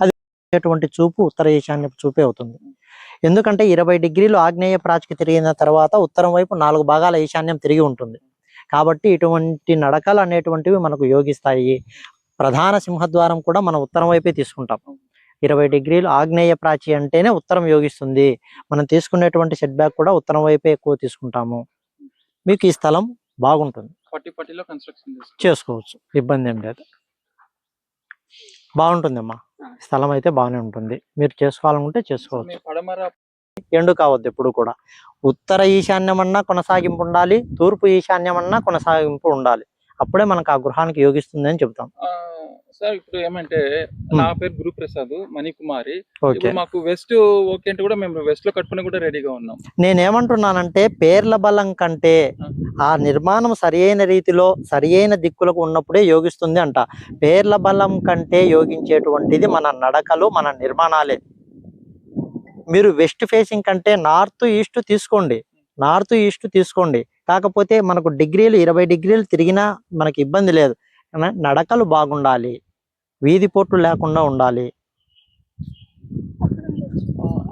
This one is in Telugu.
అది అటువంటి చూపు ఉత్తర ఈశాన్యపు చూపే అవుతుంది. ఎందుకంటే 20 డిగ్రీలు ఆగ్నేయ ప్రాచికి తిరిగిన తర్వాత ఉత్తరం వైపు 4 భాగాల ఈశాన్యం తిరిగి ఉంటుంది. కాబట్టి ఇటువంటి నడకలు అనేటువంటివి మనకు యోగిస్తాయి. ప్రధాన సింహద్వారం కూడా మనం ఉత్తరం వైపే తీసుకుంటాం. 20 డిగ్రీలు ఆగ్నేయ ప్రాచి అంటేనే ఉత్తరం యోగిస్తుంది. మనం తీసుకునేటువంటి సెట్ బ్యాక్ కూడా ఉత్తరం వైపే ఎక్కువ తీసుకుంటాము. మీకు ఈ స్థలం బాగుంటుంది, చేసుకోవచ్చు, ఇబ్బంది ఏం లేదు, బాగుంటుందమ్మా. స్థలం అయితే బాగానే ఉంటుంది, మీరు చేసుకోవాలనుకుంటే చేసుకోవచ్చు. ఎండు కావద్దు ఎప్పుడు కూడా. ఉత్తర ఈశాన్యం అన్నా కొనసాగింపు ఉండాలి, తూర్పు ఈశాన్యం అన్నా కొనసాగింపు ఉండాలి. అప్పుడే మనకు ఆ గృహానికి యోగిస్తుంది అని చెప్తాం. సార్ ఇప్పుడు ఏమంటే నా పేరు గురుప్రసాద్ మణికుమారి. మాకు వెస్ట్ ఓకే అంటే కూడా మేము వెస్ట్ లో కట్టుకుని కూడా రెడీగా ఉన్నాం. నేనేమంటున్నానంటే పేర్ల బలం కంటే ఆ నిర్మాణం సరియైన రీతిలో సరియైన దిక్కులకు ఉన్నప్పుడే యోగిస్తుంది అంట. పేర్ల బలం కంటే యోగించేటువంటిది మన నడకలు, మన నిర్మాణాలే. మీరు వెస్ట్ ఫేసింగ్ కంటే నార్త్ ఈస్ట్ తీసుకోండి, నార్త్ ఈస్ట్ తీసుకోండి. కాకపోతే మనకు డిగ్రీలు 20 డిగ్రీలు తిరిగినా మనకి ఇబ్బంది లేదు. నడకలు బాగుండాలి, వీధి పోట్లు లేకుండా ఉండాలి,